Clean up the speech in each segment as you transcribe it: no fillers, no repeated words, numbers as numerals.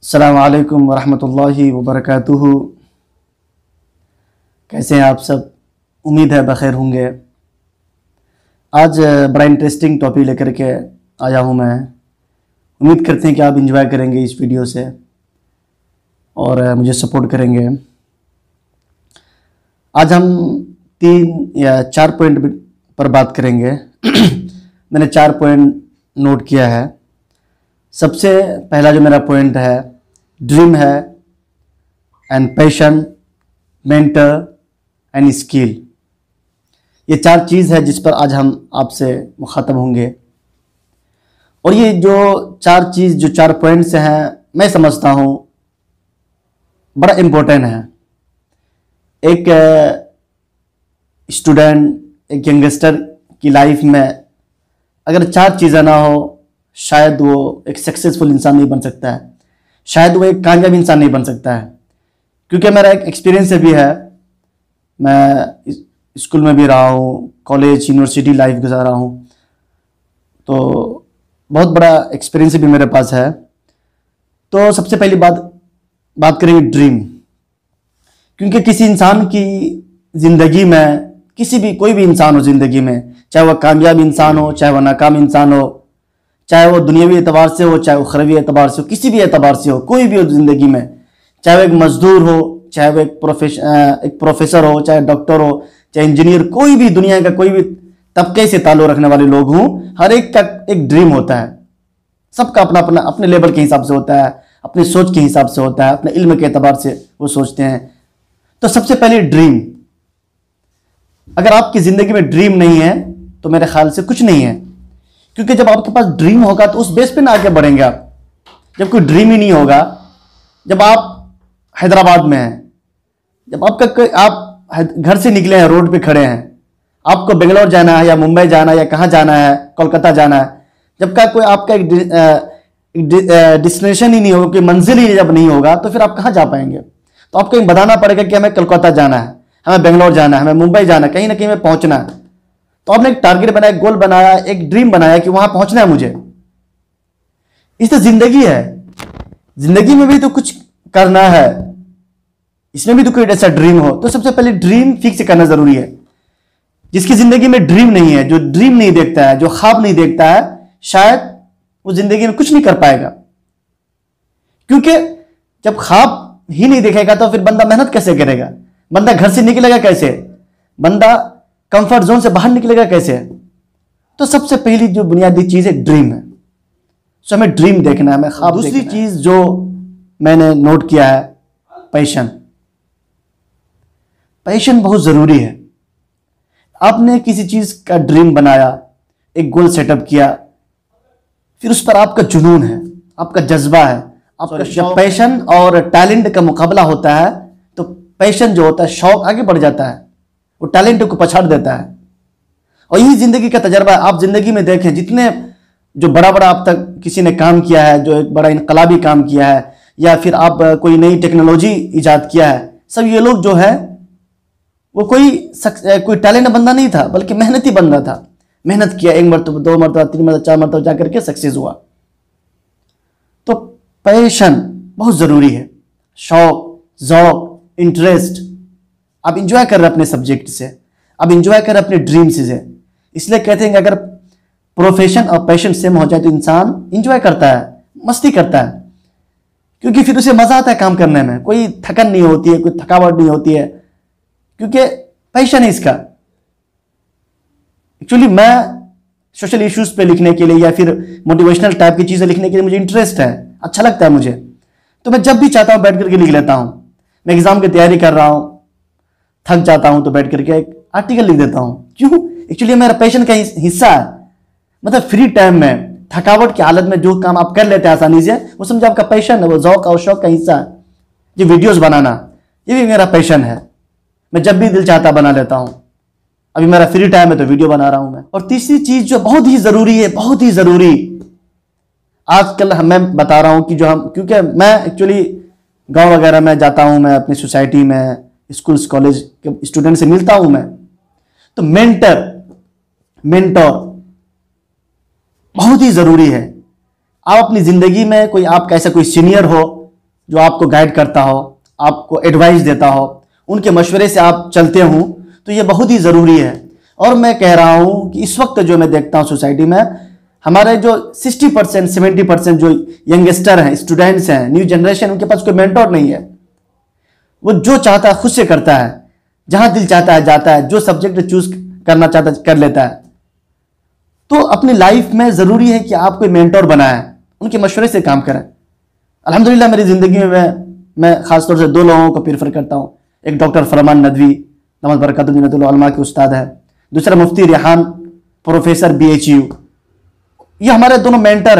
अस्सलामु अलैकुम वरहमतुल्लाहि वबरकातुहू। कैसे हैं आप सब? उम्मीद है बख़ैर होंगे। आज बड़ा इंटरेस्टिंग टॉपिक लेकर के आया हूँ मैं। उम्मीद करते हैं कि आप इंजॉय करेंगे इस वीडियो से और मुझे सपोर्ट करेंगे। आज हम 3 या 4 पॉइंट पर बात करेंगे। मैंने 4 पॉइंट नोट किया है। सबसे पहला जो मेरा पॉइंट है, ड्रीम है and passion, mentor and skill. ये 4 चीज़ है जिस पर आज हम आपसे मुखातब होंगे। और ये जो 4 चीज़, जो 4 पॉइंट्स हैं, मैं समझता हूँ बड़ा इम्पोर्टेंट है। एक स्टूडेंट, एक यंगस्टर की लाइफ में अगर 4 चीज़ें ना हो, शायद वो एक सक्सेसफुल इंसान नहीं बन सकता है, शायद वो एक कामयाब इंसान नहीं बन सकता है। क्योंकि मेरा एक एक्सपीरियंस भी है। मैं स्कूल में भी रहा हूँ, कॉलेज यूनिवर्सिटी लाइफ गुजारा हूँ, तो बहुत बड़ा एक्सपीरियंस भी मेरे पास है। तो सबसे पहली बात करेंगे ड्रीम। क्योंकि किसी इंसान की ज़िंदगी में, कोई भी इंसान हो ज़िंदगी में, चाहे वह कामयाब इंसान हो, चाहे वह नाकाम इंसान हो, चाहे वो दुनियावी एतबार से हो, चाहे वो खरवी एतबार से हो, किसी भी एतबार से हो, कोई भी हो ज़िंदगी में, चाहे वो एक मजदूर हो, चाहे वो एक प्रोफेसर हो, चाहे डॉक्टर हो, चाहे इंजीनियर, कोई भी दुनिया का कोई भी तबके से ताल्लुक़ रखने वाले लोग हों, हर एक का एक ड्रीम होता है। सबका अपना अपना अपने लेवल के हिसाब से होता है, अपनी सोच के हिसाब से होता है, अपने इल्म के एतबार से वो सोचते हैं। तो सबसे पहले ड्रीम। अगर आपकी ज़िंदगी में ड्रीम नहीं है तो मेरे ख्याल से कुछ नहीं है। क्योंकि जब आपके पास ड्रीम होगा तो उस बेस पे ना आगे बढ़ेंगे आप। जब कोई ड्रीम ही नहीं होगा, जब आप हैदराबाद में हैं, जब आप घर से निकले हैं, रोड पे खड़े हैं, आपको बेंगलोर जाना है या मुंबई जाना है या कहाँ जाना है, कोलकाता जाना है, जब का कोई आपका एक डिस्टिनेशन ही नहीं होगा, कोई मंजिल ही जब नहीं होगा, तो फिर आप कहाँ जा पाएंगे? तो आपको बताना पड़ेगा कि हमें कोलकाता जाना है, हमें बेंगलोर जाना है, हमें मुंबई जाना है, कहीं ना कहीं में पहुंचना है। तो आपने एक टारगेट बनाया, एक गोल बनाया, एक ड्रीम बनाया कि वहां पहुंचना है मुझे। इस तो जिंदगी है, जिंदगी में भी तो कुछ करना है, इसमें भी तो कोई ऐसा ड्रीम हो। तो सबसे पहले ड्रीम फिक्स करना जरूरी है। जिसकी जिंदगी में ड्रीम नहीं है, जो ड्रीम नहीं देखता है, जो ख्वाब नहीं देखता है, शायद वो जिंदगी में कुछ नहीं कर पाएगा। क्योंकि जब ख्वाब ही नहीं देखेगा तो फिर बंदा मेहनत कैसे करेगा? बंदा घर से निकलेगा कैसे? बंदा कंफर्ट जोन से बाहर निकलेगा कैसे? तो सबसे पहली जो बुनियादी चीज है ड्रीम है। सो हमें ड्रीम देखना है, हमें ख्वाब। दूसरी चीज जो मैंने नोट किया है, पैशन। पैशन बहुत जरूरी है। आपने किसी चीज का ड्रीम बनाया, एक गोल सेटअप किया, फिर उस पर आपका जुनून है, आपका जज्बा है, आपका जब पैशन और टैलेंट का मुकाबला होता है तो पैशन जो होता है, शौक आगे बढ़ जाता है, वो टैलेंट को पछाड़ देता है। और यही जिंदगी का तजर्बा है। आप जिंदगी में देखें, जितने जो बड़ा बड़ा अब तक किसी ने काम किया है, जो एक बड़ा इनकलाबी काम किया है, या फिर आप कोई नई टेक्नोलॉजी इजाद किया है, सब ये लोग जो है वो कोई टैलेंट बंदा नहीं था, बल्कि मेहनती बंदा था। मेहनत किया, 1 मरतबा, 2 मरतबा, 3 मरतबा, 4 मरतबा जाकर के सक्सेस हुआ। तो पैशन बहुत जरूरी है। शौक, ज़ौक, इंटरेस्ट। आप इंजॉय कर रहे हैं अपने सब्जेक्ट से, आप इंजॉय कर रहे हैं अपने ड्रीम से। इसलिए कहते हैं कि अगर प्रोफेशन और पैशन सेम हो जाए तो इंसान इंजॉय करता है, मस्ती करता है, क्योंकि फिर उसे मजा आता है काम करने में। कोई थकन नहीं होती है, कोई थकावट नहीं होती है, क्योंकि पैशन है इसका। एक्चुअली मैं सोशल इश्यूज पे लिखने के लिए या फिर मोटिवेशनल टाइप की चीजें लिखने के लिए मुझे इंटरेस्ट है, अच्छा लगता है मुझे। तो मैं जब भी चाहता हूं बैठ करके लिख लेता हूं। मैं एग्जाम की तैयारी कर रहा हूं, थक जाता हूं तो बैठ करके एक आर्टिकल लिख देता हूं। क्यों? एक्चुअली मेरा पैशन का हिस्सा है। मतलब फ्री टाइम में, थकावट की हालत में जो काम आप कर लेते हैं आसानी से, वो समझे आपका पैशन है, वो ज़ौक और शौक का हिस्सा है। ये वीडियोस बनाना, ये भी मेरा पैशन है। मैं जब भी दिल चाहता बना लेता हूं। अभी मेरा फ्री टाइम है तो वीडियो बना रहा हूं मैं। और तीसरी चीज जो बहुत ही जरूरी है, बहुत ही जरूरी, आजकल मैं बता रहा हूं कि क्योंकि मैं एक्चुअली गांव वगैरह में जाता हूं, मैं अपनी सोसाइटी में स्कूल्स कॉलेज के स्टूडेंट से मिलता हूं मैं, तो मेंटर बहुत ही जरूरी है। आप अपनी जिंदगी में आपका ऐसा कोई सीनियर हो जो आपको गाइड करता हो, आपको एडवाइस देता हो, उनके मशवरे से आप चलते हो, तो ये बहुत ही ज़रूरी है। और मैं कह रहा हूँ कि इस वक्त जो मैं देखता हूँ सोसाइटी में, हमारे जो 60% 70% जो यंगस्टर हैं, स्टूडेंट्स हैं, न्यू जनरेशन, उनके पास कोई मेंटोर नहीं है। वो जो चाहता है खुद से करता है, जहाँ दिल चाहता है जाता है, जो सब्जेक्ट चूज करना चाहता है कर लेता है। तो अपनी लाइफ में ज़रूरी है कि आप कोई मेंटोर बनाएं, उनके मशवरे से काम करें। अल्हम्दुलिल्लाह मेरी ज़िंदगी में मैं ख़ासतौर से 2 लोगों को प्रेफर करता हूँ। एक डॉक्टर फरमान नदवी दामद बरकातुहू जन्नतुल उलमा के उस्ताद है, दूसरा मुफ्ती रेहान प्रोफेसर BHU। ये हमारे दोनों मेंटर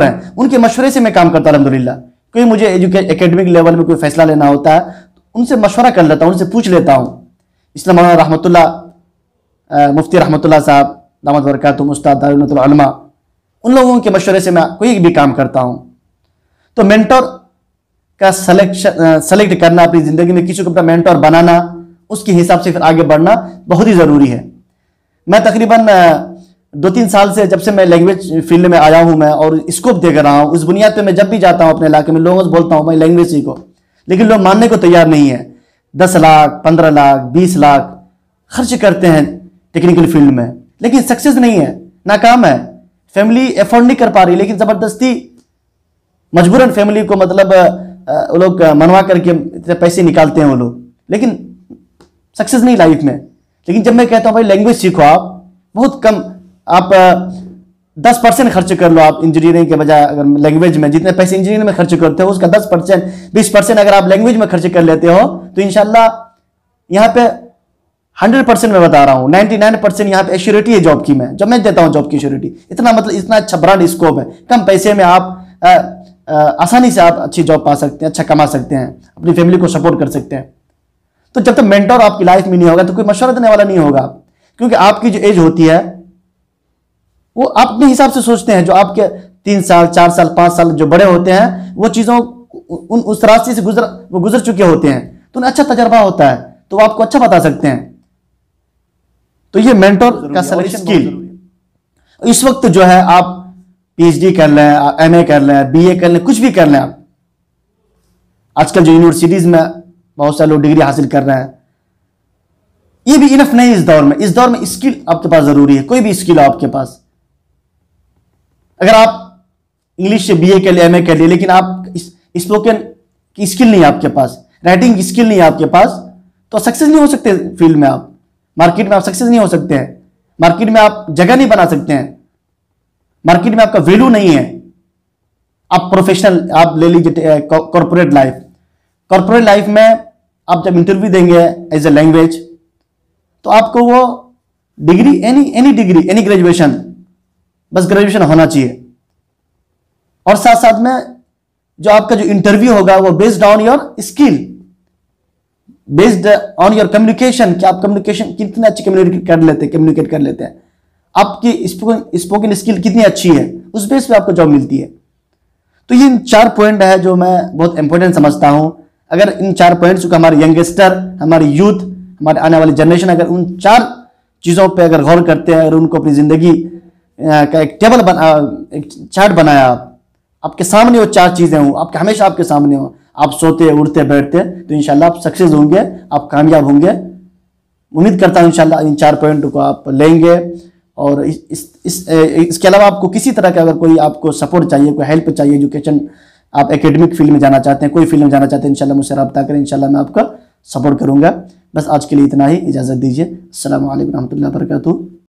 हैं, उनके मशवरे से मैं काम करता हूँ अल्हम्दुलिल्लाह। कोई मुझे एकेडमिक लेवल में कोई फैसला लेना होता है तो उनसे मशवरा कर लेता हूँ, उनसे पूछ लेता हूँ। इसलिए मौलाना रहमतुल्लाह मुफ्ती रहमतुल्लाह साहब दामद बरकातुहू उस्ताद दारुल जन्नतुल उलमा, उन लोगों के मशवरे से मैं कोई भी काम करता हूँ। तो मेंटोर का सेलेक्ट करना, अपनी ज़िंदगी में किसी को अपना मेंटोर बनाना, उसके हिसाब से फिर आगे बढ़ना बहुत ही ज़रूरी है। मैं तकरीबन 2-3 साल से, जब से मैं लैंग्वेज फील्ड में आया हूँ मैं और स्कोप देख रहा हूँ, उस बुनियाद पे मैं जब भी जाता हूँ अपने इलाके में, लोगों से बोलता हूँ भाई लैंग्वेज सीखो, लेकिन लोग मानने को तैयार नहीं है। 10 लाख 15 लाख 20 लाख खर्च करते हैं टेक्निकल फील्ड में, लेकिन सक्सेस नहीं है, नाकाम है। फैमिली एफोर्ड नहीं कर पा रही, लेकिन ज़बरदस्ती मजबूरन फैमिली को मतलब वो लोग मनवा करके इतने पैसे निकालते हैं वो लोग, लेकिन सक्सेस नहीं लाइफ में। लेकिन जब मैं कहता हूँ भाई लैंग्वेज सीखो, आप बहुत कम, आप 10% खर्च कर लो आप इंजीनियरिंग के बजाय, अगर लैंग्वेज में जितने पैसे इंजीनियरिंग में खर्च करते हो उसका 10% 20% अगर आप लैंग्वेज में खर्च कर लेते हो तो इंशाल्लाह यहाँ पे 100% मैं बता रहा हूँ, 99% यहाँ पे एश्योरिटी है जॉब की। मैं देता हूँ जॉब की एश्योरिटी, इतना मतलब इतना अच्छा ब्रांड स्कोप है, कम पैसे में आप आसानी से आप अच्छी जॉब पा सकते हैं, अच्छा कमा सकते हैं, अपनी फैमिली को सपोर्ट कर सकते हैं। तो जब तक मेंटोर आपकी लाइफ में नहीं होगा तो कोई मशवरा देने वाला नहीं होगा, क्योंकि आपकी जो एज होती है वो आप अपने हिसाब से सोचते हैं। जो आपके 3 साल 4 साल 5 साल जो बड़े होते हैं वो चीज़ों उस रास्ते से गुजर चुके होते हैं, तो उन्हें अच्छा तजर्बा होता है, तो वो आपको अच्छा बता सकते हैं। तो ये मेंटोर का सिलेक्शन स्किल, इस वक्त जो है आप PhD कर लें, MA कर लें, BA कर लें, कुछ भी कर लें आप, आजकल जो यूनिवर्सिटीज में बहुत सारे लोग डिग्री हासिल कर रहे हैं, ये भी इनफ नहीं इस दौर में। इस दौर में स्किल आपके पास जरूरी है, कोई भी स्किल हो आपके पास। अगर आप इंग्लिश से BA कर लिए, MA कर लिए, लेकिन आप स्पोकन की स्किल नहीं है आपके पास, राइटिंग की स्किल नहीं है आपके पास, तो सक्सेस नहीं हो सकते फील्ड में। आप मार्केट में आप सक्सेस नहीं हो सकते हैं, मार्केट में आप जगह नहीं बना सकते हैं, मार्केट में आपका वैल्यू नहीं है। आप प्रोफेशनल, आप ले लीजिए कॉर्पोरेट लाइफ में आप जब इंटरव्यू देंगे एज ए लैंग्वेज, तो आपको वो degree, any degree, any graduation, बस ग्रेजुएशन होना चाहिए। और साथ साथ में जो आपका जो इंटरव्यू होगा वो based on your skill, based on your communication, कि आप कम्युनिकेशन कितने अच्छी कम्युनिकेट कर लेते हैं, आपकी स्पोकन स्किल कितनी अच्छी है, उस बेस पे आपको जॉब मिलती है। तो ये 4 पॉइंट है जो मैं बहुत इंपॉर्टेंट समझता हूं। अगर इन 4 पॉइंट्स को हमारे यंगस्टर, हमारे यूथ, हमारे आने वाली जनरेशन अगर उन 4 चीज़ों पे अगर गौर करते हैं और उनको अपनी ज़िंदगी का एक टेबल एक चार्ट बनाया, आपके सामने वो 4 चीज़ें हों, आपके हमेशा आपके सामने हो, आप सोते उठते बैठते, तो इंशाल्लाह आप सक्सेस होंगे, आप कामयाब होंगे। उम्मीद करता हूँ इंशाल्लाह इन 4 पॉइंट को आप लेंगे। और इसके अलावा आपको किसी तरह का अगर कोई आपको सपोर्ट चाहिए, कोई हेल्प चाहिए, एजुकेशन, आप एकेडमिक फील्ड में जाना चाहते हैं, कोई फील्ड में जाना चाहते हैं, इंशाल्लाह मुझसे रब्ता करें, इंशाल्लाह मैं आपका सपोर्ट करूंगा। बस आज के लिए इतना ही, इजाज़त दीजिए। अस्सलामु अलैकुम रहमतुल्लाहि व बरकातुहू।